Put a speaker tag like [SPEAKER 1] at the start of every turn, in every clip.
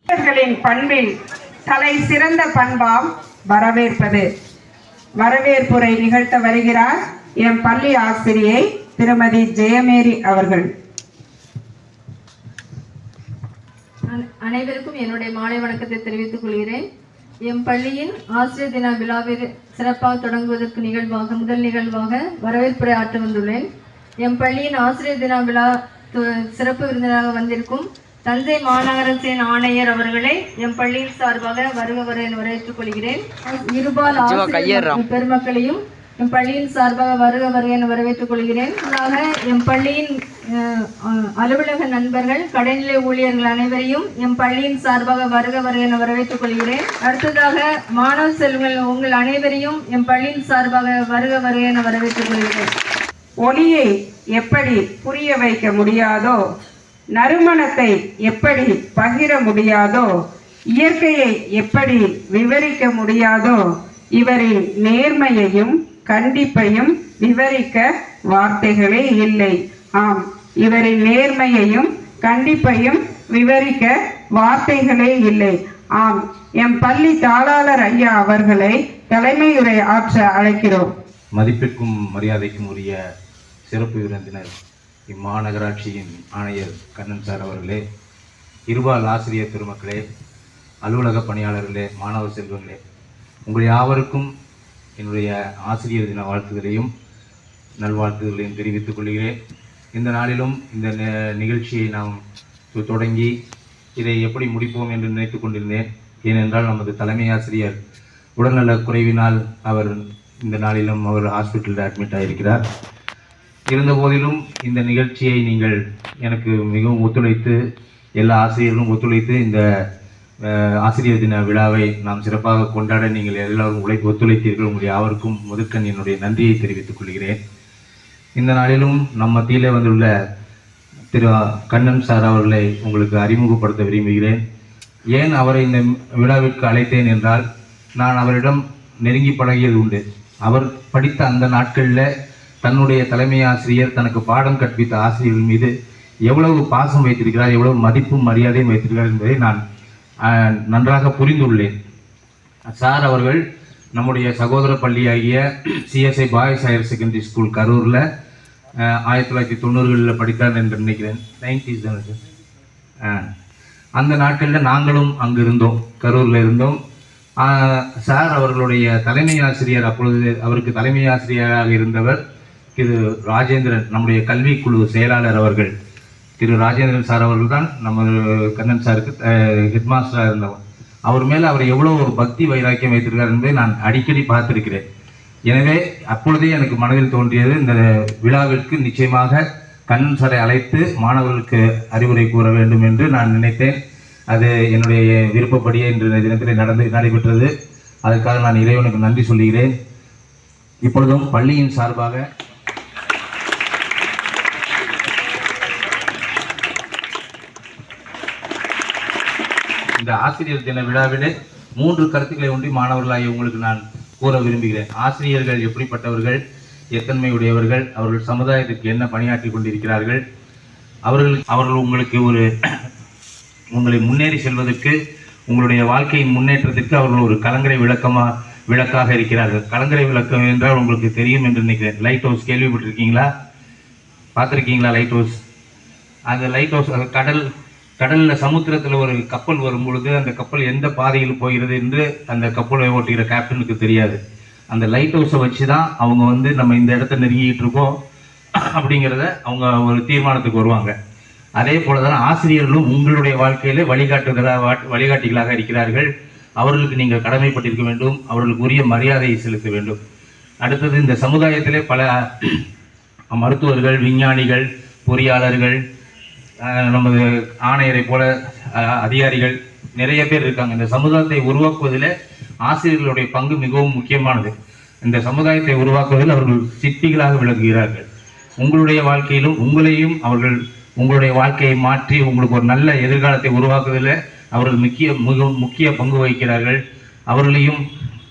[SPEAKER 1] பண்பில் தலை சிறந்த பண்பாம் வரவேற்பது. வரவேற்புரை நிகழ்த்த வருகிறார் எம் பள்ளி ஆசிரியை திருமதி ஜெயமேரி அவர்கள்.
[SPEAKER 2] அனைவருக்கும் என்னுடைய மாலை வணக்கத்தை தெரிவித்துக் கொள்கிறேன். எம் பள்ளியின் ஆசிரியர் தின விழாவில் சிறப்பாக தொடங்குவதற்கு முதல் நிகழ்வாக வரவேற்புரை ஆற்ற வந்துள்ளேன். எம் பள்ளியின் ஆசிரியர் தின விழா சிறப்பு விருந்தினராக வந்திருக்கும் தஞ்சை மாநகராட்சியின் ஆணையர் அவர்களை எம் பள்ளியின் சார்பாக வருக என வரவேற்றுக் கொள்கிறேன். இருபால் ஆசிரியர் பெருமக்களையும் எம் பள்ளியின் சார்பாக வருக என வரவேற்றுக் கொள்கிறேன். எம் பள்ளியின் அலுவலக நண்பர்கள், கடைநிலை ஊழியர்கள் அனைவரையும் எம் பள்ளியின் சார்பாக வருக என வரவேற்றுக் கொள்கிறேன். அடுத்ததாக மாணவ செல்வங்கள் உங்கள் அனைவரையும் எம் பள்ளியின் சார்பாக வருக என வரவேற்றுக் கொள்கிறேன்.
[SPEAKER 1] ஒளியை எப்படி புரிய வைக்க முடியாதோ, நறுமணத்தை எப்படி பகிர முடியாதோ, இயற்கையை எப்படி விவரிக்க முடியாதோ, இவரின் நேர்மையையும் கண்டிப்பையும் விவரிக்க வார்த்தைகளே இல்லை. ஆம், இவரின் நேர்மையையும் கண்டிப்பையும் விவரிக்க வார்த்தைகளே இல்லை. ஆம், எம் பள்ளி தாளாளர் ஐயா அவர்களை தலைமையுரை ஆற்ற அழைக்கிறோம்.
[SPEAKER 3] மதிப்பிற்கும் மரியாதைக்கும் உரிய சிறப்பு விருந்தினர் இம்மாநகராட்சியின் ஆணையர் கண்ணன் சார் அவர்களே, இருபால் ஆசிரியர் பெருமக்களே, அலுவலக பணியாளர்களே, மாணவ செல்வங்களே, உங்கள் யாவருக்கும் என்னுடைய ஆசிரியர் தின வாழ்த்துக்களையும் நல்வாழ்த்துக்களையும் தெரிவித்துக் கொள்கிறேன். இந்த நாளிலும் இந்த நிகழ்ச்சியை நாம் தொடங்கி இதை எப்படி முடிப்போம் என்று நினைத்து கொண்டிருந்தேன். ஏனென்றால் நமது தலைமை ஆசிரியர் உடல்நல குறைவினால் அவர் இந்த நாளிலும் அவர் ஹாஸ்பிட்டலில் அட்மிட் ஆகியிருக்கிறார். இருந்த போதிலும் இந்த நிகழ்ச்சியை நீங்கள் எனக்கு மிகவும் ஒத்துழைத்து, எல்லா ஆசிரியர்களும் ஒத்துழைத்து இந்த ஆசிரியர் தின விழாவை நாம் சிறப்பாக கொண்டாட நீங்கள் எல்லாரும் ஒத்துழைத்தீர்கள். உங்கள் யாவருக்கும் முதற்கண் என்னுடைய நன்றியை தெரிவித்துக் கொள்கிறேன். இந்த நாளிலும் நம் மத்தியிலே வந்துள்ள திரு கண்ணன் சார் அவர்களை உங்களுக்கு அறிமுகப்படுத்த விரும்புகிறேன். ஏன் அவரை இந்த விழாவிற்கு அழைத்தேன் என்றால், நான் அவரிடம் நெருங்கி பழகியது உண்டு. அவர் படித்த அந்த நாட்களில் தன்னுடைய தலைமை ஆசிரியர் தனக்கு பாடம் கற்பித்த ஆசிரியர்கள் மீது எவ்வளவு பாசம் வைத்திருக்கிறார், எவ்வளவு மதிப்பும் மரியாதையும் வைத்திருக்கிறார் என்பதை நான் நன்றாக புரிந்துள்ளேன். சார் அவர்கள் நம்முடைய சகோதர பள்ளியாகிய CSI boys higher secondary school கரூரில் 1990களில் படித்தார் என்று நினைக்கிறேன். 90s தானே சார்? அந்த நாட்களில் நாங்களும் அங்கு இருந்தோம், கரூரில் இருந்தோம். சார் அவர்களுடைய தலைமை ஆசிரியர், அப்பொழுது அவருக்கு தலைமை ஆசிரியராக இருந்தவர் திரு ராஜேந்திரன், நம்முடைய கல்விக்குழு செயலாளர் அவர்கள். திரு ராஜேந்திரன் சார் அவர்கள் தான் நம்ம கண்ணன் சாருக்கு ஹெட் மாஸ்டராக இருந்தவர். அவர் மேலே அவர் எவ்வளோ பக்தி வைராக்கியம் வைத்திருக்கார் என்பதை நான் அடிக்கடி பார்த்திருக்கிறேன். எனவே அப்பொழுதே எனக்கு மனதில் தோன்றியது, இந்த விழாவிற்கு நிச்சயமாக கண்ணன் சாரை அழைத்து மாணவர்களுக்கு அறிவுரை கூற வேண்டும் என்று நான் நினைத்தேன். அது என்னுடைய விருப்பப்படியே இன்று தினத்தில் நடைபெற்றது. அதற்காக நான் இறைவனுக்கு நன்றி சொல்லுகிறேன். இப்பொழுதும் பள்ளியின் சார்பாக இந்த ஆசிரியர் தின விழாவிலே 3 கருத்துக்களை ஒன்றி மாணவர்களாகிய உங்களுக்கு நான் கூற விரும்புகிறேன். ஆசிரியர்கள் எப்படிப்பட்டவர்கள், எத்தன்மையுடையவர்கள், அவர்கள் சமுதாயத்திற்கு என்ன பணியாற்றி கொண்டிருக்கிறார்கள், அவர்கள் உங்களுக்கு உங்களை முன்னேறி செல்வதற்கு, உங்களுடைய வாழ்க்கையின் முன்னேற்றத்திற்கு அவர்கள் ஒரு கலங்கரை விளக்காக இருக்கிறார்கள். கலங்கரை விளக்கம் என்றால் உங்களுக்கு தெரியும் என்று நினைக்கிறேன். லைட் ஹவுஸ் கேள்விப்பட்டிருக்கீங்களா? பார்த்துருக்கீங்களா லைட் ஹவுஸ்? அந்த லைட் ஹவுஸ் கடலில் சமுத்திரத்தில் ஒரு கப்பல் வரும் பொழுது அந்த கப்பல் எந்த பாதையில் போகிறது என்று அந்த கப்பலை ஓட்டுகிற கேப்டனுக்கு தெரியாது. அந்த லைட் ஹவுஸை வச்சு தான் அவங்க நம்ம இந்த இடத்த நெருங்கிட்டு இருக்கோம் அப்படிங்கிறத அவங்க ஒரு தீர்மானத்துக்கு வருவாங்க. அதே போல தான் ஆசிரியர்களும் உங்களுடைய வாழ்க்கையிலே வழிகாட்டிகளாக இருக்கிறார்கள். அவர்களுக்கு நீங்கள் கடமைப்பட்டிருக்க வேண்டும், அவர்களுக்கு உரிய மரியாதையை செலுத்த வேண்டும். அடுத்தது, இந்த சமுதாயத்திலே பல மருத்துவர்கள், விஞ்ஞானிகள், பொறியாளர்கள், நமது ஆணையரை போல அதிகாரிகள் நிறைய பேர் இருக்காங்க. இந்த சமுதாயத்தை உருவாக்குவதில் ஆசிரியர்களுடைய பங்கு மிகவும் முக்கியமானது. இந்த சமுதாயத்தை உருவாக்குவதில் அவர்கள் சிற்பிகளாக விளங்குகிறார்கள். உங்களுடைய வாழ்க்கையிலும் உங்களையும் அவர்கள் உங்களுடைய வாழ்க்கையை மாற்றி உங்களுக்கு ஒரு நல்ல எதிர்காலத்தை உருவாக்குவதில் அவர்கள் மிகவும் முக்கிய பங்கு வகிக்கிறார்கள்.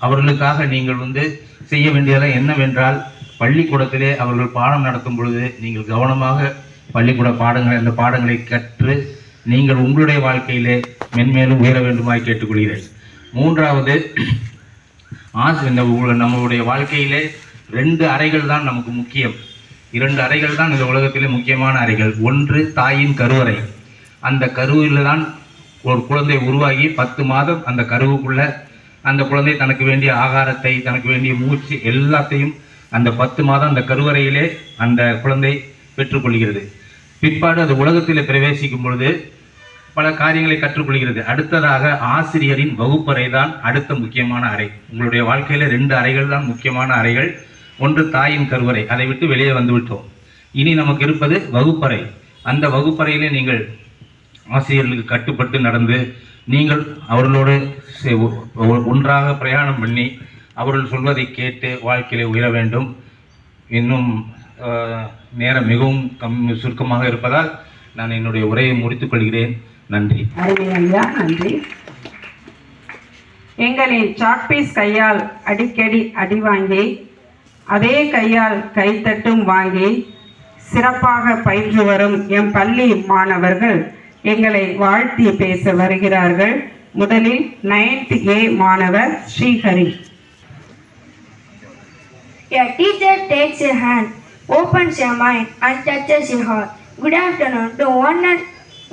[SPEAKER 3] அவர்களுக்காக நீங்கள் செய்ய வேண்டியதெல்லாம் என்னவென்றால், பள்ளிக்கூடத்திலே அவர்கள் பாடம் நடத்தும் பொழுது நீங்கள் கவனமாக பள்ளிக்கூட பாடங்களை கற்று நீங்கள் உங்களுடைய வாழ்க்கையிலே மென்மேலும் உயர வேண்டுமாய் கேட்டுக்கொள்கிறேன். மூன்றாவது, நம்மளுடைய வாழ்க்கையிலே 2 அறைகள் தான் நமக்கு முக்கியம். 2 அறைகள் தான் இந்த உலகத்திலே முக்கியமான அறைகள். ஒன்று தாயின் கருவறை. அந்த கருவில் தான் ஒரு குழந்தை உருவாகி 10 மாதம் அந்த கருவுக்குள்ள அந்த குழந்தை தனக்கு வேண்டிய ஆகாரத்தை, தனக்கு வேண்டிய மூச்சு எல்லாத்தையும் அந்த 10 மாதம் அந்த கருவறையிலே அந்த குழந்தை பெற்றுக்கொள்கிறது. பிற்பாடு அது உலகத்திலே பிரவேசிக்கும் பொழுது பல காரியங்களை கற்றுக்கொள்கிறது. அடுத்ததாக ஆசிரியரின் வகுப்பறை தான் அடுத்த முக்கியமான அறை. உங்களுடைய வாழ்க்கையில 2 அறைகள் தான் முக்கியமான அறைகள். ஒன்று தாயின் கருவறை, அதை விட்டு வெளியே வந்துவிட்டோம். இனி நமக்கு இருப்பது வகுப்பறை. அந்த வகுப்பறையிலே நீங்கள் ஆசிரியர்களுக்கு கட்டுப்பட்டு நடந்து நீங்கள் அவர்களோடு ஒன்றாக பிரயாணம் பண்ணி அவர்கள் சொல்வதை கேட்டு வாழ்க்கையிலே உயர வேண்டும். இன்னும் நேரம் மிகவும் சுருக்கமாக இருப்பதால் நான் என்னுடைய உரையை முடித்துக் கொள்கிறேன். நன்றி.
[SPEAKER 1] ஐயா, நன்றி. எங்களின் சாக்பீஸ் கையால் அடிக்கடி அடி வாங்கி அதே கையால் கைத்தட்டும் வாங்கி சிறப்பாக பயின்று வரும் எம் பள்ளி மாணவர்கள் எங்களை வாழ்த்தி பேச வருகிறார்கள். முதலில் 9th A மாணவர் Srihari.
[SPEAKER 4] A teacher takes your hand, opens your mind and touches your heart. Good afternoon to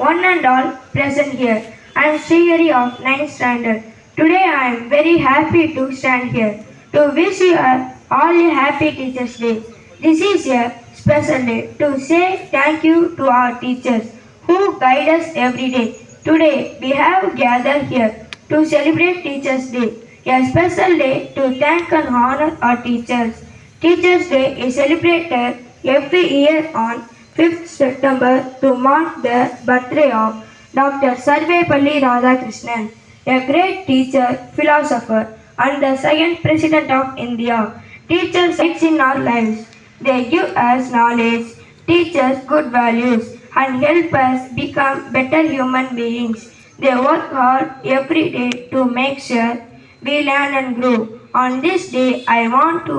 [SPEAKER 4] one and all present here. I am Srihari of 9th standard. Today I am very happy to stand here to wish you all a happy Teachers' Day. This is a special day to say thank you to our teachers who guide us every day. Today we have gathered here to celebrate Teachers' Day, a special day to thank and honor our teachers. Teachers' Day is celebrated every year on 5th September to mark the birthday of Dr. Sarvepalli Radhakrishnan, a great teacher, philosopher, and the second President of India. Teachers aid in our lives. They give us knowledge, teach us good values, and help us become better human beings. They work hard every day to make sure we learn and grow. On this day, I want to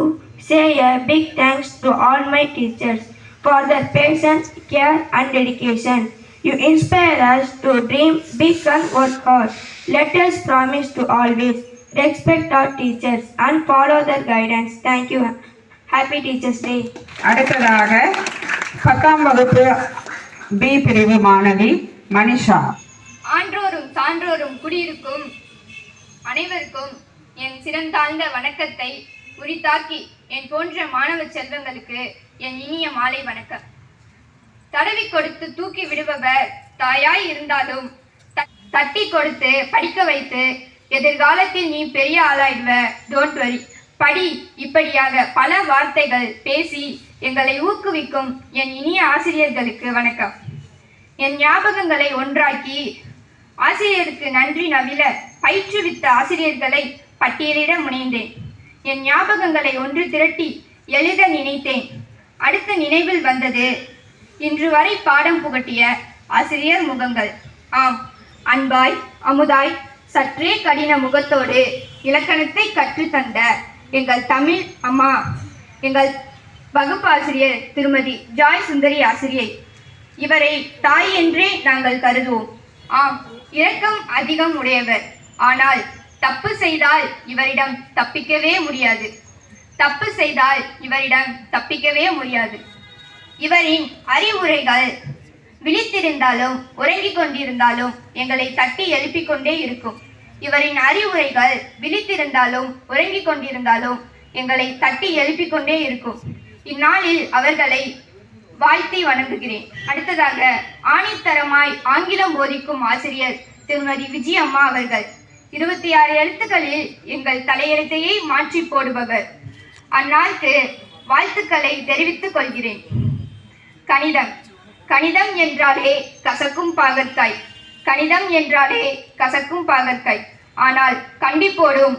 [SPEAKER 4] say a big thanks to all my teachers for their patience, care, and dedication. You inspire us to dream big and work hard. Let us promise to always respect our teachers and follow their guidance. Thank you. Happy Teachers' Day.
[SPEAKER 1] அடுத்ததாக 10ஆம் வகுப்பு B பிரிவு மாணவி மனிஷா.
[SPEAKER 5] ஆன்றோரும் சான்றோரும் குடியிருக்கும் அனைவருக்கும் என் சிறந்தாழ்ந்த வணக்கத்தை உரித்தாக்கி என் போன்ற மாணவ செல்வங்களுக்கு என் இனிய மாலை வணக்கம். தடவி கொடுத்து தூக்கி விடுபவர் தாயாய் இருந்தாலும் தட்டி கொடுத்து படிக்க வைத்து எதிர்காலத்தில் நீ பெரிய ஆளாயிடுவ, டோன்ட் வரி, படி, இப்படியாக பல வார்த்தைகள் பேசி எங்களை ஊக்குவிக்கும் என் இனிய ஆசிரியர்களுக்கு வணக்கம். என் ஞாபகங்களை ஒன்றாக்கி ஆசிரியருக்கு நன்றி நவில பயிற்றுவித்த ஆசிரியர்களை பட்டியலிட முனைந்தேன். என் ஞாபகங்களை ஒன்று திரட்டி எழுத நினைத்தேன். அடுத்த நினைவில் வந்தது இன்று வரை பாடம் புகட்டிய ஆசிரியர் முகங்கள். ஆம், அன்பாய் அமுதாய் சற்றே கடின முகத்தோடு இலக்கணத்தை கற்றுத்தந்த எங்கள் தமிழ் அம்மா, எங்கள் வகுப்பாசிரியர் திருமதி ஜாய் சுந்தரி ஆசிரியை. இவரை தாய் என்றே நாங்கள் கருதுவோம். ஆம், இரக்கம் அதிகம் உடையவர். ஆனால் தப்பு செய்தால் இவரிடம் தப்பிக்கவே முடியாது. தப்பு செய்தால் இவரிடம் தப்பிக்கவே முடியாது. இவரின் அறிவுரைகள் விழித்திருந்தாலும் உறங்கிக் கொண்டிருந்தாலும் எங்களை தட்டி எழுப்பிக் கொண்டே இருக்கும். இவரின் அறிவுரைகள் விழித்திருந்தாலும் உறங்கிக் கொண்டிருந்தாலும் எங்களை தட்டி எழுப்பிக் கொண்டே இருக்கும். இந்நாளில் அவர்களை வாழ்த்தி வணங்குகிறேன். அடுத்ததாக ஆணித்தரமாய் ஆங்கிலம் போதிக்கும் ஆசிரியர் திருமதி விஜயம்மா அவர்கள். 26 எழுத்துக்களில் எங்கள் தலையெழுத்தையே மாற்றி போடுபவர். அந்நாளுக்கு வாழ்த்துக்களை தெரிவித்துக் கொள்கிறேன். கணிதம். கணிதம் என்றாலே கசக்கும் பாகற்காய். கணிதம் என்றாலே கசக்கும் பாகற்காய். ஆனால் கண்டிப்போடும்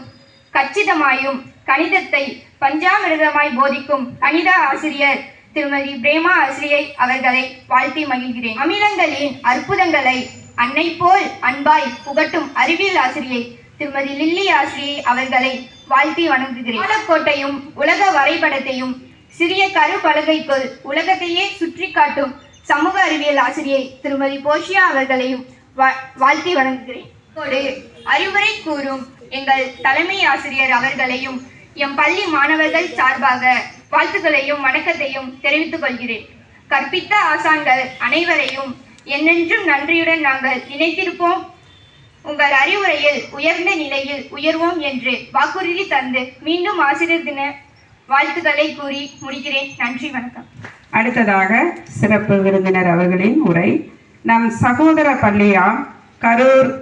[SPEAKER 5] கச்சிதமாயும் கணிதத்தை பஞ்சாமிர்தமாய் போதிக்கும் கணித ஆசிரியர் திருமதி பிரேமா ஆசிரியை அவர்களை வாழ்த்தி மகிழ்கிறேன். அமிலங்களின் அற்புதங்களை அன்னை போல் அன்பாய் புகட்டும் அறிவியல் ஆசிரியை திருமதி லில்லி ஆசிரியை அவர்களை வாழ்த்தி வணங்குகிறேன். காலக்கோட்டையும் உலக வரைபடத்தையும் சிறிய கரு பலகைக்குள் உலகத்தையே சுற்றி காட்டும் சமூக அறிவியல் ஆசிரியை திருமதி போஷியா அவர்களையும் வாழ்த்தி வணங்குகிறேன். அறிவுரை கூறும் எங்கள் தலைமை ஆசிரியர் அவர்களையும் எம் பள்ளி மாணவர்கள் சார்பாக வாழ்த்துக்களையும் வணக்கத்தையும் தெரிவித்துக் கொள்கிறேன். கற்பித்த ஆசான்கள் அனைவரையும் என்னென்றும் நன்றியுடன் நாங்கள் நினைத்திருப்போம். உங்கள் அறிவுரையில் உயர்ந்த நிலையில் உயர்வோம் என்று வாக்குறுதி தந்து மீண்டும் ஆசிரியர் தின வாழ்த்துக்களை கூறி முடிக்கிறேன். நன்றி, வணக்கம்.
[SPEAKER 1] அடுத்ததாக சிறப்பு விருந்தினர் அவர்களின் உரை. நம் சகோதர பள்ளியாம் Karur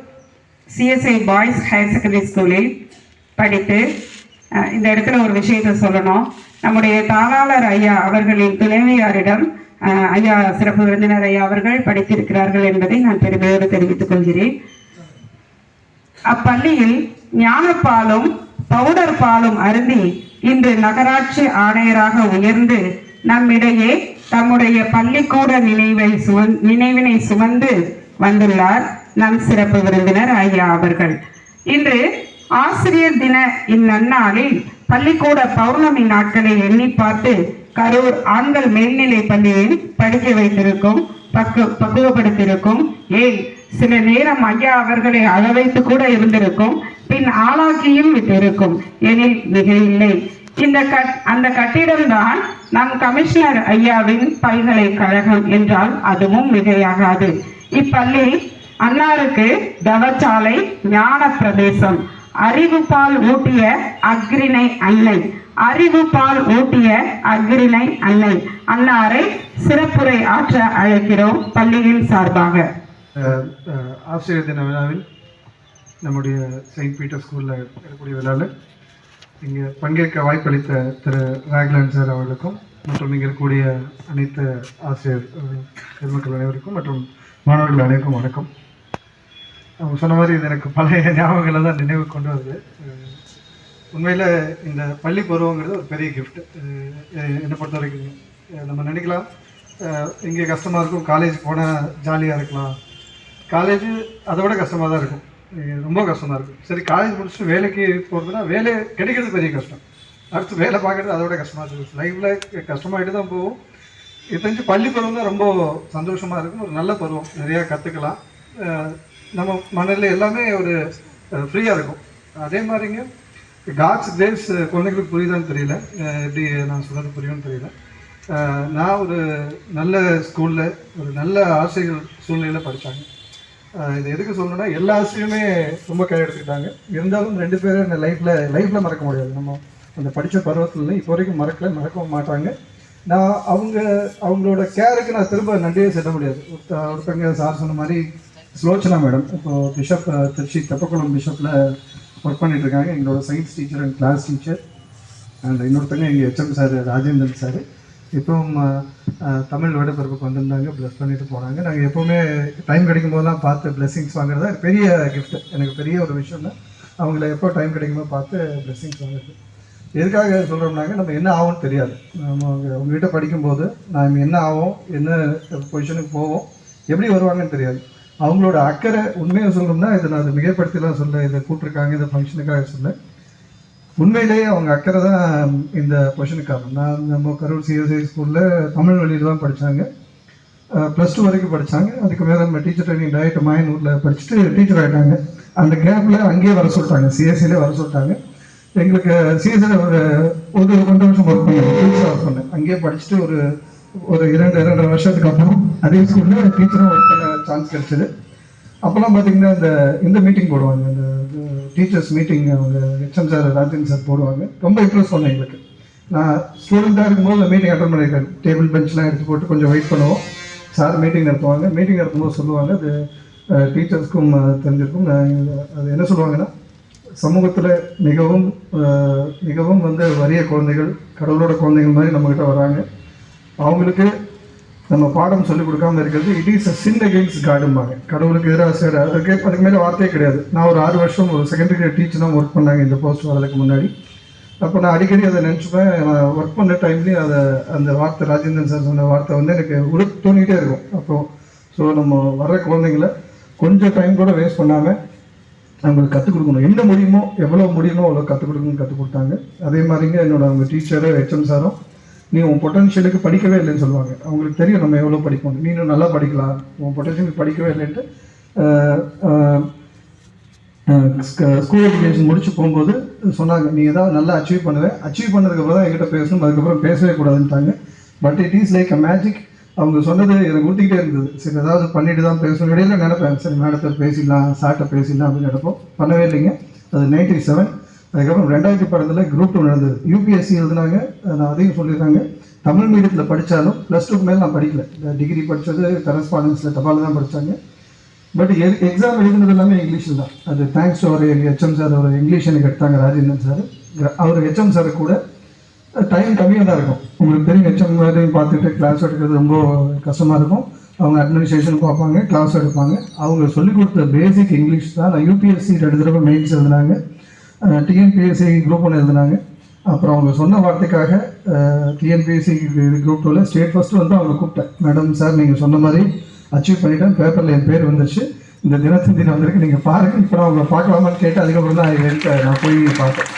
[SPEAKER 1] CSI boys higher secondary ஸ்கூலில் படித்து இந்த இடத்துல ஒரு விஷயத்தை சொல்லணும். நம்முடைய தாளாளர் ஐயா அவர்களின் துணைவியாரிடம் ஐயா சிறப்பு விருந்தினர் ஐயா அவர்கள் படித்திருக்கிறார்கள் என்பதை நான் பெருமையோடு தெரிவித்துக் கொள்கிறேன். அப்பள்ளியில் ஞானப்பாலும் பவுடர் பாலும் அருந்தி இன்று நகராட்சி ஆணையராக உயர்ந்து நம்மிடையே தம்முடைய பள்ளிக்கூட நினைவினை சுமந்து வந்துள்ளார் நம் சிறப்பு விருந்தினர் ஐயா அவர்கள். இன்று ஆசிரியர் தின இந்நன்னாளில் பள்ளிக்கூட பௌர்ணமி நாட்களை எண்ணி பார்த்து கரூர் ஆண்கள் மேல்நிலை பள்ளியில் படிக்க வைத்திருக்கும் பக்குவப்படுத்தியிருக்கும். ஏன் சில நேரம் ஐயா அவர்களை அளவைத்து கூட இருந்திருக்கும், பின் ஆளாக்கியும் விட்டிருக்கும் எனில் மிக இல்லை. அந்த கட்டிடம்தான் நம் கமிஷனர் ஐயாவின் பல்கலைக்கழகம் என்றால் அதுவும் மிகையாகாது. இப்பள்ளி அன்னாருக்கு தவச்சாலை, ஞான பிரதேசம், அறிவுபால் ஊட்டிய அக்ரிணை அன்னை, அறிவுபால் ஊட்டிய அக்ரிணை அன்னை அன்னாரை சிறப்புரை ஆற்ற அழைக்கிறோம் பள்ளியின் சார்பாக.
[SPEAKER 6] ஆசிரியர் தின விழாவில் நம்முடைய செயின்ட் பீட்டர் ஸ்கூலில் இருக்கக்கூடிய விழாவில் இங்கே பங்கேற்க வாய்ப்பளித்த திரு ராக்லான் சார் அவர்களுக்கும் மற்றும் இங்கே இருக்கக்கூடிய அனைத்து ஆசிரியர் பெருமக்கள் அனைவருக்கும் மற்றும் மாணவர்கள் அனைவருக்கும் வணக்கம். அவங்க சொன்ன மாதிரி இது எனக்கு பழைய ஞாபகங்களை தான் நினைவு கொண்டு வருது. உண்மையில் இந்த பள்ளி பருவங்கிறது ஒரு பெரிய கிஃப்ட். என்னை பொறுத்த வரைக்கும் நம்ம நினைக்கலாம் இங்கே கஷ்டமாக இருக்கும், காலேஜ் போனால் ஜாலியாக இருக்கலாம். காலேஜு அதை விட கஷ்டமாக தான் இருக்கும், ரொம்ப கஷ்டமாக இருக்கும். சரி, காலேஜ் முடிச்சுட்டு வேலைக்கு போகிறதுனா வேலை கிடைக்கிறது பெரிய கஷ்டம், அடுத்து வேலை பார்க்குறது அதை விட கஷ்டமாக இருக்கும். லைஃப்பில் கஷ்டமாகிட்டு தான் போகும். இது தெரிஞ்சு பள்ளி பருவம் தான் ரொம்ப சந்தோஷமாக இருக்கும், ஒரு நல்ல பருவம், நிறையா கற்றுக்கலாம். நம்ம மனதில் எல்லாமே ஒரு ஃப்ரீயாக இருக்கும். அதே மாதிரிங்க காட்ஸ் கிரேஸ் குழந்தைங்களுக்கு புரியுதான்னு தெரியல, எப்படி நான் சொல்கிறது புரியும்னு தெரியல. நான் ஒரு நல்ல ஸ்கூலில் ஒரு நல்ல ஆசிரியர்கள் சூழ்நிலையில் படித்தாங்க. இது எதுக்கு சொல்லணும்னா எல்லா ஆசிரியருமே ரொம்ப கை எடுத்துக்கிட்டாங்க. இருந்தாலும் 2 பேரும் இந்த லைஃப்பில் மறக்க முடியாது. நம்ம அந்த படித்த பருவத்தில் இப்போ வரைக்கும் மறக்கவும் மாட்டாங்க. நான் அவங்களோட கேருக்கு நான் திரும்ப நன்றியே செல்ல முடியாது. ஒருத்தங்க சார் சொன்ன மாதிரி ஸ்லோச்சனா மேடம் இப்போது பிஷப் திருச்சி தெப்பக்குளம் பிஷப்பில் ஒர்க் பண்ணிகிட்ருக்காங்க. எங்களோட science teacher and class teacher. And இன்னொருத்தங்க எங்கள் ஹெச்எம் சார் ராஜேந்திரன் சார் இப்போவும் தமிழ் வருடப்பிறப்புக்கு வந்திருந்தாங்க, ப்ளஸ் பண்ணிட்டு போனாங்க. நாங்கள் எப்போவுமே டைம் கிடைக்கும் போதெல்லாம் பார்த்து பிளெஸிங்ஸ் வாங்குறதா பெரிய கிஃப்ட். எனக்கு பெரிய ஒரு விஷயம் தான் அவங்கள எப்போ டைம் கிடைக்குமோ பார்த்து பிளெஸிங்ஸ் வாங்குறது. எதுக்காக சொல்கிறோம்னாங்க, நம்ம என்ன ஆகும்னு தெரியாது. நம்ம அவங்ககிட்ட படிக்கும்போது நாம் என்ன ஆகும், என்ன பொசிஷனுக்கு போவோம், எப்படி வருவாங்கன்னு தெரியாது. அவங்களோட அக்கறை உண்மையை சொல்லணும்னா இதை நான் அதை மிகைப்படுத்திலாம் சொல்ல, இதை கூப்பிட்ருக்காங்க இந்த ஃபங்க்ஷனுக்காக சொல்ல, உண்மையிலேயே அவங்க அக்கறை தான் இந்த பொசிஷனுக்காக. நான் நம்ம கரூர் சிஎஸ்ஐ ஸ்கூலில் தமிழ் வழியில் தான் படித்தாங்க, +2 வரைக்கும் படித்தாங்க. அதுக்கு மேலே நம்ம டீச்சர் ட்ரைனிங் டைரக்ட் மாயனூரில் படிச்சுட்டு டீச்சர் ஆகிட்டாங்க. அந்த கேப்பில் அங்கேயே வர சொல்லிட்டாங்க, சிஎஸ்சிலே வர சொல்லிட்டாங்க. எங்களுக்கு சிஎஸ்சியில் ஒரு 2 வருஷம் ஒர்க் பண்ணேன். அங்கேயே படிச்சுட்டு ஒரு 2.5 வருஷத்துக்கு அப்புறம் அதே ஸ்கூலில் டீச்சரும் ஒர்க் பண்ண சான்ஸ் கிடச்சிது. அப்போல்லாம் பார்த்தீங்கன்னா இந்த மீட்டிங் போடுவாங்க, இந்த டீச்சர்ஸ் மீட்டிங் அவங்க ஹெச்எம் சார் ராஜேந்திரன் சார் போடுவாங்க. ரொம்ப இம்ப்ரெஸ் பண்ணேன் எங்களுக்கு. நான் ஸ்டூடெண்ட்டாக இருக்கும்போது மீட்டிங் அட்டன் பண்ணியிருக்கேன். டேபிள் பெஞ்செலாம் எடுத்து போட்டு கொஞ்சம் வெயிட் பண்ணுவோம். சார் மீட்டிங் நடத்துவாங்க. மீட்டிங் நடத்தும்போது சொல்லுவாங்க, அது டீச்சர்ஸ்க்கும் தெரிஞ்சிருக்கும். அது என்ன சொல்லுவாங்கன்னா, சமூகத்தில் மிகவும் மிகவும் வறிய குழந்தைகள், கடவுளோட குழந்தைகள் மாதிரி நம்மக்கிட்ட வராங்க. அவங்களுக்கு நம்ம பாடம் சொல்லிக் கொடுக்காமல் இருக்கிறது it is a sin against காடும்பாங்க. கடவுளுக்கு எதிராக அதுக்கு மேலே வார்த்தையே கிடையாது. நான் ஒரு 6 வருஷம் ஒரு செகண்டரி கிரேட் டீச்சராக ஒர்க் பண்ணாங்க இந்த போஸ்ட் வரதுக்கு முன்னாடி. அப்போ நான் அடிக்கடி அதை நினச்சிப்பேன். நான் ஒர்க் பண்ண டைம்லேயும் அந்த வார்த்தை ராஜேந்திரன் சார் சொன்ன வார்த்தை எனக்கு தோணிகிட்டே இருக்கும். அப்போது ஸோ நம்ம வர்ற குழந்தைங்கள கொஞ்சம் டைம் கூட வேஸ்ட் பண்ணாமல் அவங்களுக்கு கற்றுக் கொடுக்கணும். என்ன முடியுமோ எவ்வளோ முடியுமோ அவ்வளோ கற்றுக் கொடுக்கணும்னு கற்றுக் கொடுத்தாங்க. அதே மாதிரிங்க அவங்க டீச்சரு ஹெச்எம் சாரும், நீ உன் பொட்டன்ஷியலுக்கு படிக்கவே இல்லைன்னு சொல்லுவாங்க. அவங்களுக்கு தெரியும் நம்ம எவ்வளோ படிக்கணும், நீ இன்னும் நல்லா படிக்கலாம், உன் பொட்டன்ஷியலுக்கு படிக்கவே இல்லைன்ட்டு ஸ்கூல் எஜுகேஷன் முடிச்சு போகும்போது சொன்னாங்க, நீ ஏதாவது நல்லா அச்சீவ் பண்ணுவேன், அச்சீவ் பண்ணதுக்கப்புறம் தான் என்கிட்ட பேசணும், அதுக்கப்புறம் பேசவே கூடாதுன்ட்டாங்க. But it is like a magic. அவங்க சொன்னது எனக்கு ஊற்றிக்கிட்டே இருந்தது. சரி ஏதாவது பண்ணிட்டு தான் பேசணும். இடையில நினைப்பேன், சரி மேடத்தை பேசிடலாம், சார்ட்டை பேசிடலாம் அப்படின்னு நினைப்போம். பண்ணவே இல்லைங்க. அது 97. அதுக்கப்புறம் 2000 படத்தில் குரூப் 2 நடந்தது. யூபிஎஸ்சி எழுதுனாங்க. நான் அதையும் சொல்லிடுறாங்க, தமிழ் மீடியத்தில் படித்தாலும் +2க்கு மேலே நான் படிக்கல. டிகிரி படித்தது கரஸ்பாண்டன்ஸில் தபால் தான் படித்தாங்க. பட் எக்ஸாம் எழுதுனது எல்லாமே இங்கிலீஷில் தான். அது தேங்க்ஸ் டு அவர் எங்கள் ஹெச்எம் சார். அவர் இங்கிலீஷ் எனக்கு எடுத்தாங்க, ராஜேந்திரன் சார். அவர் ஹெச்எம் சார் கூட டைம் கம்மியாக தான் இருக்கும். உங்களுக்கு தெரியும், ஹெச்எம் வேலையும் பார்த்துட்டு கிளாஸ் எடுக்கிறது ரொம்ப கஷ்டமாக இருக்கும். அவங்க அட்மினிஸ்ட்ரேஷன் பார்ப்பாங்க, கிளாஸ் எடுப்பாங்க. அவங்க சொல்லிக் கொடுத்த பேசிக் இங்கிலீஷ் தான். நான் யூபிஎஸ்சி 2 தடவை மெயின்ஸ் எழுதினாங்க, டிஎன்பிஎஸ்சி குரூப் 1 எழுதினாங்க. அப்புறம் அவங்க சொன்ன வார்த்தைக்காக டிஎன்பிஎஸ்சி குரூப் 2ல் ஸ்டேட் ஃபஸ்ட்டு வந்து அவங்க கூப்பிட்டேன். மேடம் சார் நீங்கள் சொன்ன மாதிரி அச்சீவ் பண்ணிட்டேன், பேப்பரில் என் பேர் வந்துருச்சு, இந்த தினத்தின் தினம் வந்திருக்கு, நீங்கள் பாருங்கள், இப்போ நான் அவங்களை பார்க்கலாமான்னு கேட்டு அதுக்கப்புறம் தான் நான் போய் பார்த்தேன்.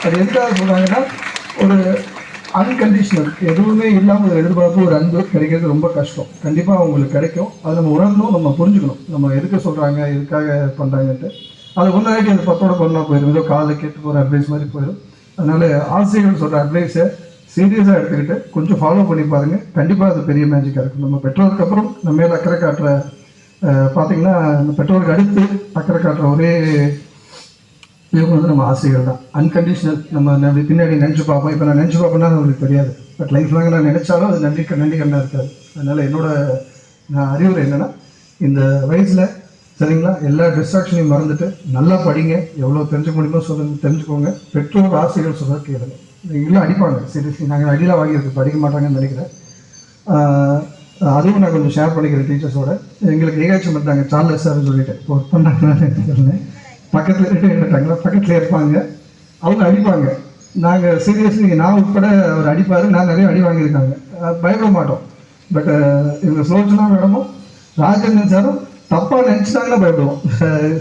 [SPEAKER 6] அது எதுக்காக சொல்கிறாங்கன்னா, ஒரு அன்கண்டிஷனல் எதுவுமே இல்லாமல் ஒரு எதிர்பார்ப்பு, ஒரு அன்பு கிடைக்கிறது ரொம்ப கஷ்டம். கண்டிப்பாக அவங்களுக்கு கிடைக்கும். அதை நம்ம உணரணும், நம்ம புரிஞ்சுக்கணும், நம்ம எதுக்கு சொல்கிறாங்க, எதுக்காக பண்ணுறாங்கன்ட்டு. அது ஒன்றாட்டி அது 10ஓட பண்ணால் போயிடும், ஏதோ காலை கேட்டு போகிற அட்வைஸ் மாதிரி போயிடும். அதனால் ஆசிரியர்கள் சொல்கிற அட்வைஸை சீரியஸாக எடுத்துக்கிட்டு கொஞ்சம் ஃபாலோ பண்ணி பாருங்கள். கண்டிப்பாக அது பெரிய மேஜிக்காக இருக்கும். நம்ம பெற்றோருக்கு அப்புறம் நம்ம மேலே அக்கறை காட்டுற பார்த்திங்கன்னா, நம்ம பெற்றோருக்கு அடுத்து அக்கறை காட்டுற ஒரே இவங்க வந்து நம்ம ஆசிரியர்கள் தான். அன்கண்டிஷனல். நம்ம பின்னாடி நினச்சி பார்ப்போம். இப்போ நான் நினச்சி பார்ப்பேன்னா நம்மளுக்கு தெரியாது. பட் லைஃப் லாங் நான் நினச்சாலும் அது நன்றி கண்ணாக இருக்காது. அதனால் நான் அறிவுரை என்னென்னா, இந்த வயசில் சரிங்களா, எல்லா டிஸ்ட்ராக்ஷனையும் மறந்துட்டு நல்லா படிங்க. எவ்வளோ தெரிஞ்சுக்க முடியுமோ தெரிஞ்சுக்கோங்க. பெற்றோர் ஆசிரியர்கள் சொல்ல கேளுங்க. எங்கெல்லாம் அடிப்பாங்க, சீரியஸ்லி நாங்கள் அடியெலாம் வாங்கியிருக்கு, படிக்க மாட்டாங்கன்னு நினைக்கிறேன். அதுவும் நான் கொஞ்சம் ஷேர் பண்ணிக்கிறேன் டீச்சர்ஸோட. எங்களுக்கு ஏகாச்சும் பண்ணாங்க, சார்லஸ் சார்னு சொல்லிட்டு ஒர்க் பண்ணாங்கன்னு பக்கத்தில் இருந்துட்டாங்களா, பக்கத்தில் இருப்பாங்க, அவங்க அடிப்பாங்க. நாங்கள் சீரியஸ்லி நான் உட்பட அவர் அடிப்பார். நான் நிறைய அடி வாங்கியிருக்காங்க, பயப்பட மாட்டோம். பட் இவங்க சோச்சனா மேடமும் ராஜேந்திரன் சாரும் தப்பாக நினச்சிட்டாங்கன்னா பயப்படுவோம்.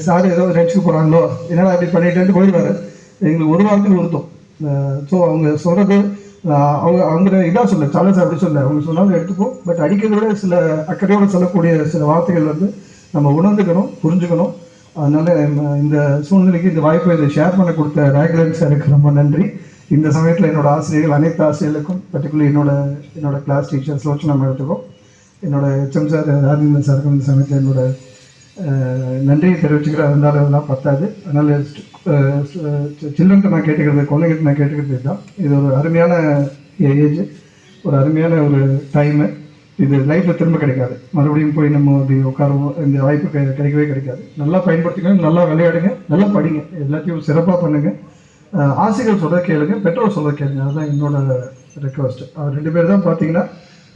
[SPEAKER 6] சார் ஏதோ நினச்சிக்க போகிறாங்களோ, என்னடா அப்படி பண்ணிட்டு போயிடுவார். எங்களுக்கு ஒரு வாரத்துக்கு உறுத்தும். ஸோ அவங்க சொல்கிறது அவங்க இதாக சொல்ல, சார்லஸ் அப்படி சொல்ல, அவங்க சொன்னாலும் எடுத்துப்போம். பட் அடிக்கிறத விட சில அக்கறையோடு சொல்லக்கூடிய சில வார்த்தைகள் வந்து நம்ம உணர்ந்துக்கணும், புரிஞ்சுக்கணும். அதனால் இந்த சூழ்நிலைக்கு இந்த வாய்ப்பை இதை ஷேர் பண்ண கொடுத்த ராகலன் சாருக்கு ரொம்ப நன்றி. இந்த சமயத்தில் என்னோடய ஆசிரியர்கள், அனைத்து ஆசிரியர்களுக்கும், பர்டிகுலர் என்னோட கிளாஸ் டீச்சர்ஸ் லோச்சனா மேடத்துக்கும், என்னோட ஹெச்எம் சார் ராஜேந்திரன் சாருக்கும் இந்த சமயத்தில் என்னோட நன்றியை தெரிவிச்சுக்கிற. இருந்தாலும் அதெல்லாம் பத்தாது. அதனால் சில்ட்ரன்ட்டு நான் கேட்டுக்கிறது, குழந்தைகிட்ட நான் கேட்டுக்கிறது தான், இது ஒரு அருமையான ஏஜ், ஒரு அருமையான ஒரு டைமு. இது லைஃப்பில் திரும்ப கிடைக்காது. மறுபடியும் போய் நம்ம அப்படி உட்காருவோம், இந்த வாய்ப்பு கிடைக்கவே கிடைக்காது. நல்லா பயன்படுத்திக்கணும், நல்லா விளையாடுங்க, நல்லா படிங்க, எல்லாத்தையும் சிறப்பாக பண்ணுங்கள். ஆசிரியர்கள் சொல்ல கேளுங்க, பெற்றோர் சொல்ல கேளுங்க. அதுதான் என்னோட ரெக்வஸ்ட். அவர் 2 பேர் தான் பார்த்தீங்கன்னா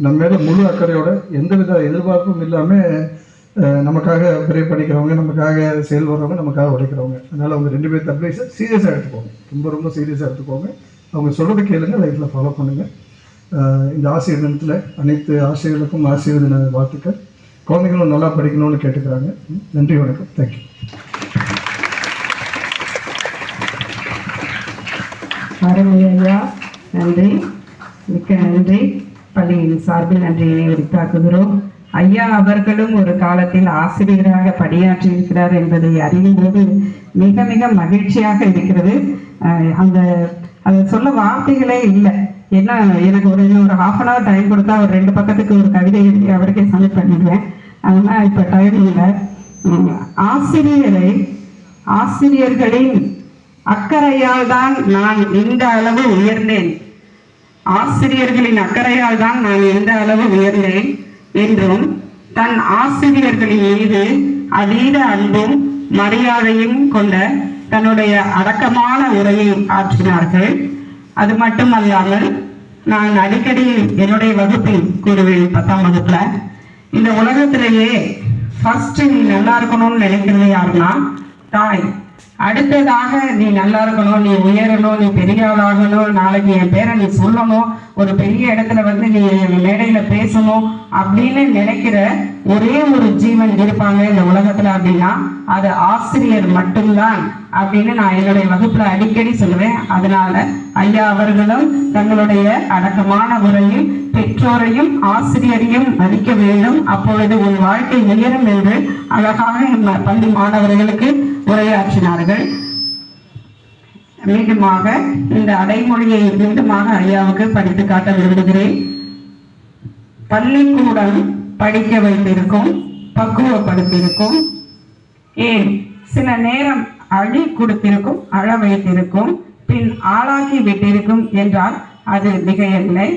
[SPEAKER 6] நம்ம மேலே முழு அக்கறையோட எந்தவித எதிர்பார்ப்பும் இல்லாமல் நமக்காக ப்ரே பண்ணிக்கிறவங்க, நமக்காக செயல்படுறவங்க, நமக்காக உழைக்கிறவங்க. அதனால் அவங்க 2 பேர் அட்வைஸை சீரியஸாக எடுத்துக்கோங்க, ரொம்ப ரொம்ப சீரியஸாக எடுத்துக்கோங்க. அவங்க சொல்கிறது கேளுங்க, லைஃப்பில் ஃபாலோ பண்ணுங்கள். இந்த ஆசிரியர் தினத்தில் அனைத்து ஆசிரியர்களுக்கும் ஆசிரியர் தின வாழ்த்துக்கள். குழந்தைகளும் நல்லா படிக்கணும்னு கேட்டுக்கிறாங்க. நன்றி, வணக்கம், தேங்க்யூ.
[SPEAKER 1] அருமை ஐயா, நன்றி, மிக்க நன்றி. பள்ளியின் சார்பில் நன்றியினை உரித்தாக்குகிறோம். ஐயா அவர்களும் ஒரு காலத்தில் ஆசிரியராக பணியாற்றியிருக்கிறார் என்பதை அறியும் போது மிக மிக மகிழ்ச்சியாக இருக்கிறது. அதை சொல்ல வார்த்தைகளே இல்லை. ஏன்னா எனக்கு ஒரு 1/2 டைம் கொடுத்தா ஒரு 2 பக்கத்துக்கு ஒரு கவிதை எழுதி அவருக்கே சப்மிட் பண்ணிடுவேன். அதனால் இப்போ டைம் இல்லை. ஆசிரியர்களின் அக்கறையால் தான் நான் இந்த அளவு உயர்ந்தேன். ஆசிரியர்களின் அக்கறையால் தான் நான் இந்த அளவு உயர்ந்தேன் என்றும், தன் ஆசிரியர்களின் மீது அதீத அன்பும் மரியாதையும் கொண்ட தன்னுடைய அடக்கமான உரையை ஆற்றினார்கள். அது மட்டுமல்லாமல், நான் அடிக்கடி என்னுடைய வகுப்பில் கூறுவேன், 10ஆம் வகுப்புல, இந்த உலகத்திலேயே ஃபர்ஸ்ட் நீ நல்லா இருக்கணும்னு நினைக்கிறது யாருன்னா தாய். அடுத்ததாக நீ நல்லா இருக்கணும், நீ உயரணும், நீ பெரிய ஆளாகணும், நாளைக்கு என் பேரை நீ சொல்லணும், ஒரு பெரிய இடத்துல வந்து நீ மேடையில பேசணும் அப்படின்னு நினைக்கிற ஒரே ஒரு ஜீவன் இருப்பாங்க இந்த உலகத்துல அப்படின்னா அது ஆசிரியர் மட்டும்தான் அப்படின்னு நான் என்னுடைய வகுப்புல அடிக்கடி சொல்லுவேன். அதனால ஐயா அவர்களும் தங்களுடைய அடக்கமான முறையில் பெற்றோரையும் ஆசிரியரையும் மதிக்க வேண்டும், அப்பொழுது உன் வாழ்க்கை உயரும் என்று அழகாக பள்ளி மாணவர்களுக்கு உரையாற்றினார்கள். மீண்டுமாக இந்த அடைமொழியை மீண்டுமாக ஐயாவுக்கு படித்து காட்ட விரும்புகிறேன். பள்ளிக்கூடம் படிக்க வைத்திருக்கும், பக்குவப்படுத்தியிருக்கும், ஏன் சில நேரம் அழி கொடுத்திருக்கும், அழ வைத்திருக்கும், பின் ஆளாக்கி விட்டிருக்கும் என்றால் அது மிகையில்லை.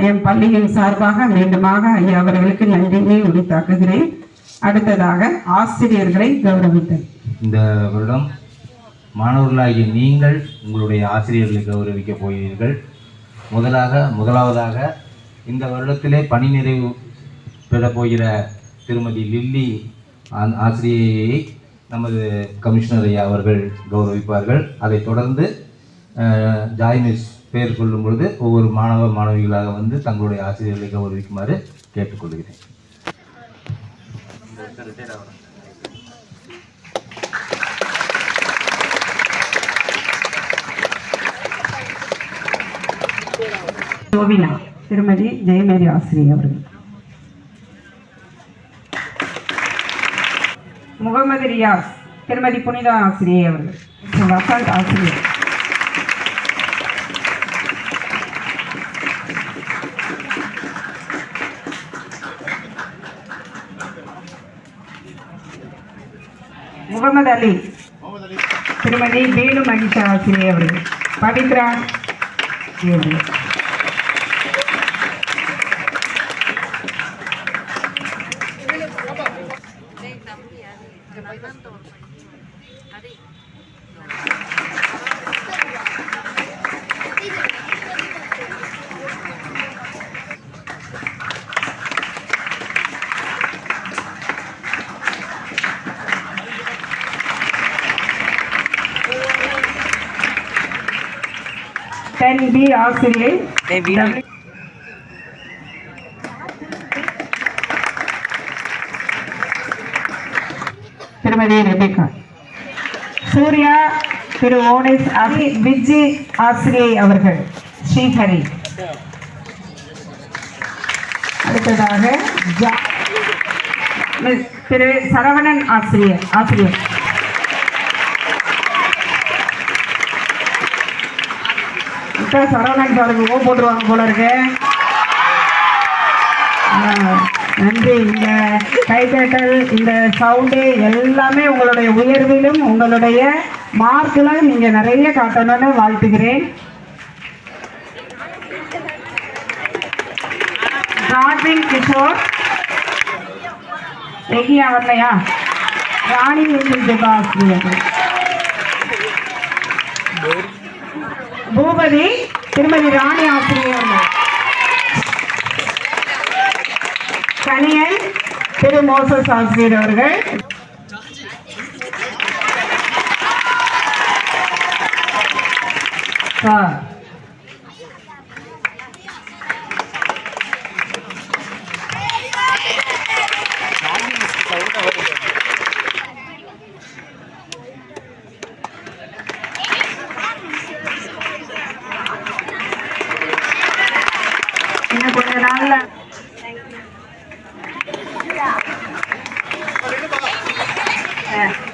[SPEAKER 1] என் பள்ளியின் சார்பாக மீண்டுமாக ஐயா அவர்களுக்கு நன்றியை உரித்தாக்குகிறேன். அடுத்ததாக ஆசிரியர்களை கௌரவித்தல்.
[SPEAKER 3] இந்த வருடம் மாணவர்களாகிய நீங்கள் உங்களுடைய ஆசிரியர்களை கௌரவிக்க போகிறீர்கள். முதலாவதாக இந்த வருடத்திலே பணி நிறைவு பெறப் போகிற திருமதி லில்லி ஆசிரியையை நமது கமிஷனர் ஐயா அவர்கள் கௌரவிப்பார்கள். அதைத் தொடர்ந்து ஜாய் மிஸ் பெயர் சொல்லும் பொழுது ஒவ்வொரு மாணவிகளாக வந்து தங்களுடைய ஆசிரியர்களை கௌரவிக்குமாறு கேட்டுக்கொள்கிறேன்.
[SPEAKER 1] சோபினா திருமதி ஜெயமேரி ஆசிரியர் அவர்கள். முகமது ரியாஸ் திருமதி புனிதா ஆசிரியர் அவர்கள். வசந்த் ஆசிரியர். முகமது அலி திருமதி வேலு மகிஷா ஆசிரியர் அவர்கள். பவித்ரா அவர்கள். பி ஆசிரியர் திருமதி ரெபேகா. சூர்யா திரு ஓனேஸ் விஜி ஆசிரியை அவர்கள். ஸ்ரீஹரி. அடுத்ததாக திரு சரவணன் ஆசிரியர். சரவணன் சாருக்கு ஓ போட்டுருவாங்க போல இருக்கு. நன்றி. இந்த கைதட்டல், இந்த சவுண்டு எல்லாமே உங்களுடைய உயர்விலும் உங்களுடைய மார்க்கிலும் நீங்க நிறைய காட்டணும்னு வாழ்த்துகிறேன். ராஜின் கிஷோர் எங்கேயா வரலையா? ராணி ஆசிரியர். பூபதி திருமதி ராணி ஆசிரியர். கனியன் திரு மோசஸ் ஆசிரியர் அவர்கள். இன்னும் கொஞ்ச நாள்ல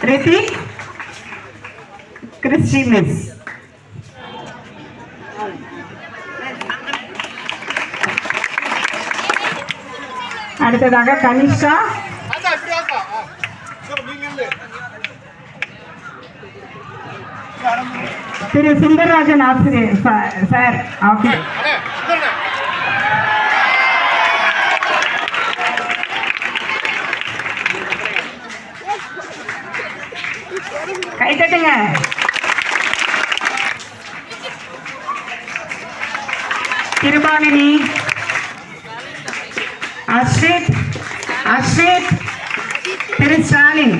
[SPEAKER 1] ரித்திக் கிறிஸ்டி மிஸ். அடுத்ததாக கனிஷா திரு சுந்தரராஜன் ஆசிரியர் சார் ஆஃபீஸ். கை தட்டுங்க. திருபாலினி அஸ்வித் திரு ஸ்டாலின்.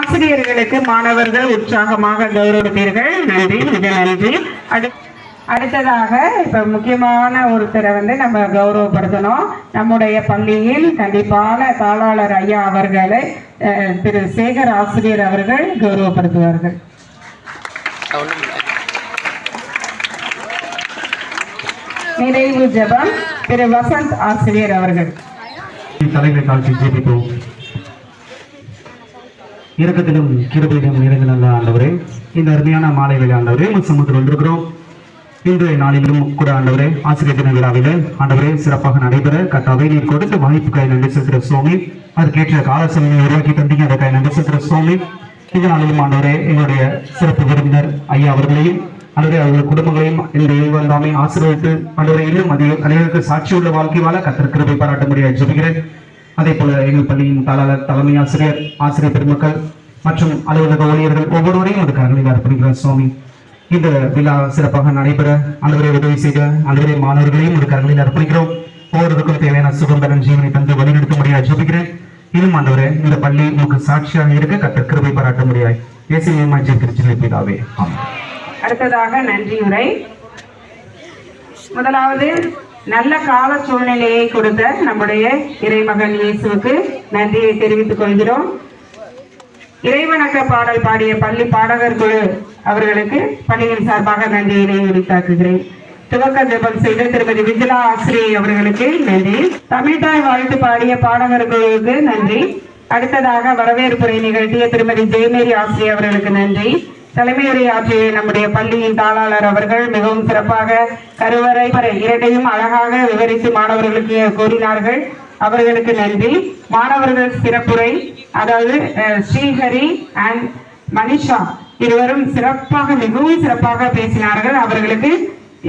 [SPEAKER 1] ஆசிரியர்களுக்கு மாணவர்கள் உற்சாகமாக கௌரவித்தீர்கள். நன்றி, மிக நன்றி. அடுத்ததாக இப்ப முக்கியமான ஒருத்தரை நம்ம கௌரவப்படுத்தணும். நம்முடைய பள்ளியில் கண்டிப்பான தாளாளர் ஐயா அவர்களை திரு சேகர் ஆசிரியர் அவர்கள் கௌரவப்படுத்துவார்கள். நிறைவு ஜெபம் திரு வசந்த் ஆசிரியர் அவர்கள்.
[SPEAKER 7] தலைமை காட்சி ஜெபிப்போம். இரக்கத்திலும் கிருபையிலும் நிறைந்த நல்ல ஆண்டவரே, இந்த அருமையான மாலை வேலை ஆண்டவரே சமுத்திரம் வந்திருக்கிறோம். இன்றைய நாளிலும் கூட ஆண்டவரே ஆசிரியர் தின விழாவிலே ஆண்டவரே சிறப்பாக நடைபெற கட்டாவே நீர் கொடுத்த வாய்ப்புக்காய் நன்றி செலுத்துகிற சுவாமி. அதற்கேற்ற கால சமயம் உருவாக்கி தந்தீங்க, அதற்காக நன்றி செலுத்துகிற சுவாமி. இந்த நாளிலும் ஆண்டவரே எங்களுடைய சிறப்பு விருந்தினர் ஐயா அவர்களையும் ஆண்டவரே அவர்கள் குடும்பங்களையும் இந்த வந்தாமே ஆசீர்வதித்து ஆண்டவரே இன்னும் அநேகருக்கு சாட்சியுள்ள வாழ்க்கை வாழ கர்த்தர் கிருபை பாராட்ட முடியாது ஜெபிக்கிறேன். அதே போல எங்கள் பள்ளியின் தாளாளர், தலைமை ஆசிரியர், ஆசிரியர் பெருமக்கள் மற்றும் அலுவலக ஊழியர்கள் ஒவ்வொருவரையும் ஒரு கருணையில் அர்ப்பணிக்கிறார் சுவாமி. இந்த விழா சிறப்பாக நடைபெற ஆண்டவரை உதவி செய்த ஆண்டவரை மாணவர்களையும் ஒரு கருணையில் அர்ப்பணிக்கிறோம். ஒவ்வொருவருக்கும் தேவையான சுகம்பரன் ஜீவனை தந்து வழிநடத்த முடியாது ஜெபிக்கிறேன். இன்னும் ஆண்டவரே இந்த பள்ளி உங்களுக்கு சாட்சியாக இருக்க கர்த்தர் கிருபை பாராட்ட முடியாது. இயேசுவின் ஜெபிக்கிறேன் பிதாவே, ஆமென்.
[SPEAKER 1] அடுத்ததாக நன்றியுரை. முதலாவது நல்ல கால சூழ்நிலையை கொடுத்த நம்முடைய இறைமகன் இயேசுவுக்கு நன்றியை தெரிவித்துக் கொள்கிறோம். இறைவணக்க பாடல் பாடிய பள்ளி பாடகர் குழு அவர்களுக்கு பள்ளியின் சார்பாக நன்றியினை உரித்தாக்குகிறேன். துவக்க ஜெபம் செய்த திருமதி விஜிலா ஆசிரியை அவர்களுக்கு நன்றி. தமிழ்தாய் வாழ்த்து பாடிய பாடகர் குழுவுக்கு நன்றி. அடுத்ததாக வரவேற்புரை நிகழ்த்திய திருமதி ஜெயமேரி ஆசிரியை அவர்களுக்கு நன்றி. தலைமையுரை ஆற்றிய நம்முடைய பள்ளியின் தாளாளர் அவர்கள் மிகவும் சிறப்பாக கருவறை இரண்டையும் அழகாக விவரித்து மாணவர்களுக்கு கூறினார்கள். அவர்களுக்கு நன்றி. மாணவர்கள் சிறப்புரை, அதாவது ஸ்ரீஹரி அண்ட் மனிஷா இருவரும் மிகவும் சிறப்பாக பேசினார்கள். அவர்களுக்கு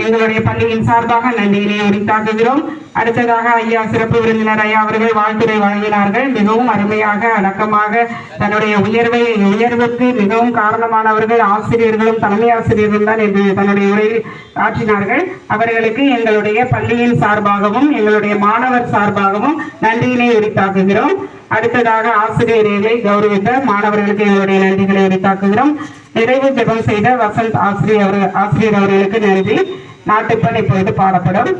[SPEAKER 1] எங்களுடைய பள்ளியின் சார்பாக நன்றியினை உரித்தாக்குகிறோம். அடுத்ததாக ஐயா சிறப்பு விருந்தினர் ஐயா அவர்கள் வாழ்த்துரை வழங்கினார்கள். மிகவும் அருமையாக அடக்கமாக தன்னுடைய உயர்வுக்கு மிகவும் காரணமானவர்கள் ஆசிரியர்களும் தலைமை ஆசிரியர்களும் தான் என்று தன்னுடைய உரையில் ஆற்றினார்கள். அவர்களுக்கு எங்களுடைய பள்ளியின் சார்பாகவும் எங்களுடைய மாணவர் சார்பாகவும் நன்றியினை உரித்தாக்குகிறோம். அடுத்ததாக ஆசிரியர்களை கௌரவித்த மாணவர்களுக்கு எங்களுடைய நன்றிகளை உரித்தாக்குகிறோம். நிறைவு ஜெபம் செய்த வசந்த் ஆசிரியர் அவர்களுக்கு நன்றி. நாட்டுப்பண் இப்பொழுது பாடப்படும்.